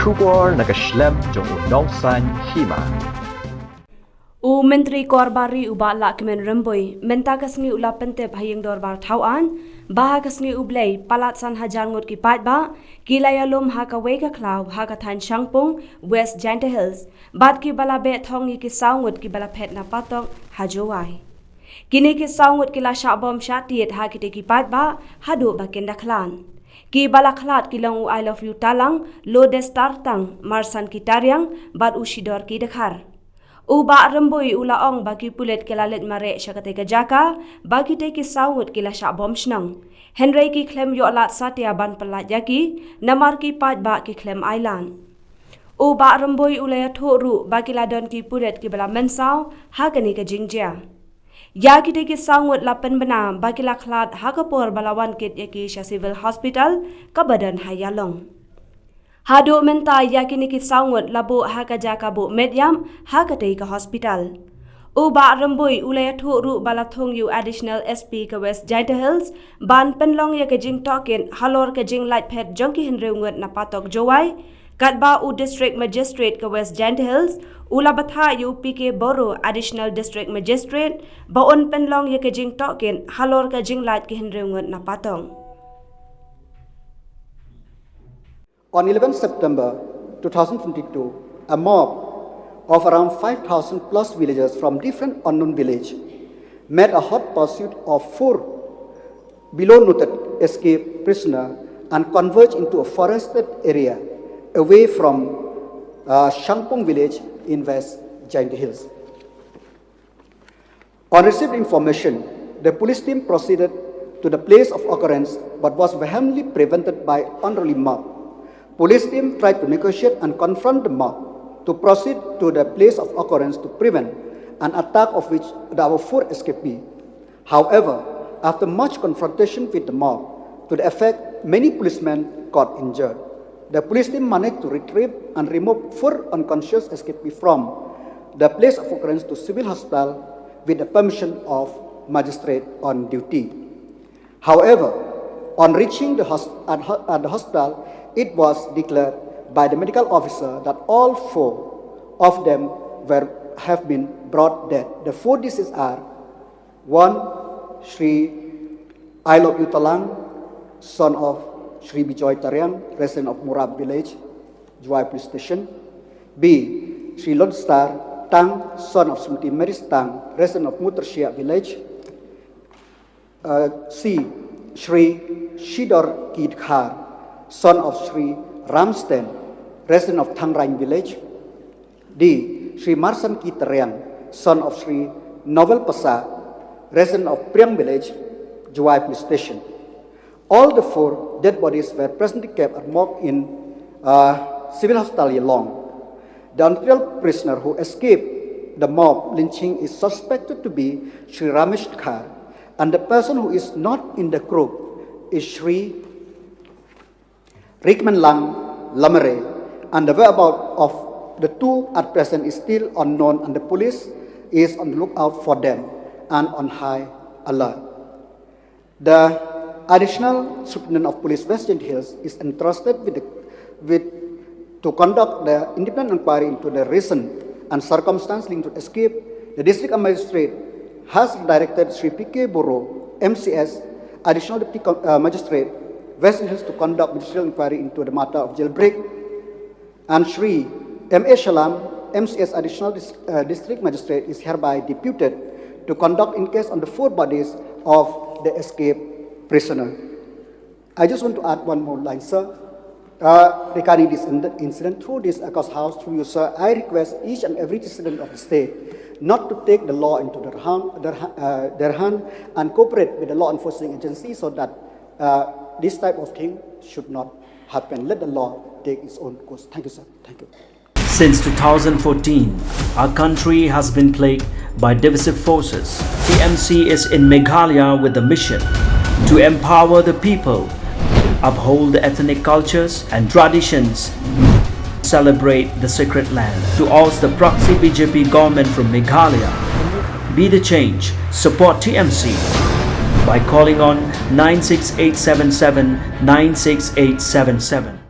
Kubor nagaslem jong unongsan Hima. Menteri Korbari uba lakmen remboi menta kasngi ula pente bhayeng dorbar thawan baha kasngi ublei Palat san Hajar Ngut ki Paidbah kilayalum haka wega klau haka Thaiñ Shangpung West Jingtohkit bat ki bala be Thung ki saungut ki bala phet na patok hajowai kini ki saungut ki la shabom shatiet hakite ki Paidbah hadu bakenda khlan ki bala khlat ki long I love you talang lo destartang marsan ki taryang bat ushidor ki dekhar Uba remboi ula ong bagi pulet kelalit mare syakate kejaka bagi te ki sawut kila syak bom shnang. Henry ki klem yo alat satya ban pelat yaki namar ki Paidbah ki klem island. Uba remboi ula ya thoru bagi ladon ki pulet ki bala mensaw hagani ke jingjia. Yaki te ki sawut lapen bena bagi la khlat hakapor balawan kit yaki sya civil hospital ka badan hayalong. Hado menta yakini ki saungut labo haka jaka bo medium haka tei ka hospital. Uba remboi ulaya thoru bala Thung yu additional SP ka West Jingtohkit ban penlong ya ka Jingtohkit halor ka jing light pet jongki henreungut na patok jowai katba u district magistrate ka West Jingtohkit ula batha yu PK Boro additional district magistrate baon penlong ya ka Jingtohkit halor ka jing light ki henreungut na patong. On 11 September 2022, a mob of around 5,000 plus villagers from different unknown villages made a hot pursuit of 4 below-noted escaped prisoners and converged into a forested area away from Shangpung village in West Jingtohkit. On received information, the police team proceeded to the place of occurrence but was vehemently prevented by unruly mob. Police team tried to negotiate and confront the mob to proceed to the place of occurrence to prevent an attack of which our 4 escapee. However, after much confrontation with the mob, to the effect many policemen got injured. The police team managed to retrieve and remove 4 unconscious escapee from the place of occurrence to civil hospital with the permission of magistrate on duty. Have on reaching the hospital, it was declared by the medical officer that all 4 of them have been brought dead. The 4 deceased are 1. Shri I love you Talang, son of Shri Bijoy Tarian, resident of Murab village, Juai police station. B. Shri Lodestar Tang, son of Sumti Maris Tang, resident of Mutershia village. C. Shri Shidor Kit Khar, son of Shri Ramsten, resident of Thang village. D. Shri Marsan Kitarian, son of Shri Novel Pasa, resident of Priang village, Juai police station. All the 4 dead bodies were presently kept and marked in civil hospital Yalong. The unreal prisoner who escaped the mob lynching is suspected to be Shri Ramesh Khar, and the person who is not in the group is Shri Rickman Lang Lamare, and the whereabouts of the 2 at present is still unknown, and the police is on the lookout for them and on high alert. The additional superintendent of police West Jingtohkit is entrusted to conduct the independent inquiry into the reason and circumstance linked to escape. The district magistrate has directed Shri PK Boro, MCS, additional deputy magistrate West Jingtohkit to conduct ministerial inquiry into the matter of jailbreak, and Shri M.A. Shalam, MCS additional district magistrate, is hereby deputed to conduct inquest on the 4 bodies of the escaped prisoner. I just want to add one more line, sir. Regarding this incident, through this Akos House, through you, sir, I request each and every citizen of the state not to take the law into their hand and cooperate with the law enforcing agencies so that this type of thing should not happen. Let the law take its own course. Thank you, sir. Thank you. Since 2014, our country has been plagued by divisive forces. TMC is in Meghalaya with the mission to empower the people, uphold the ethnic cultures and traditions, celebrate the sacred land. To oust the proxy BJP government from Meghalaya, be the change, support TMC by calling on 96877 96877.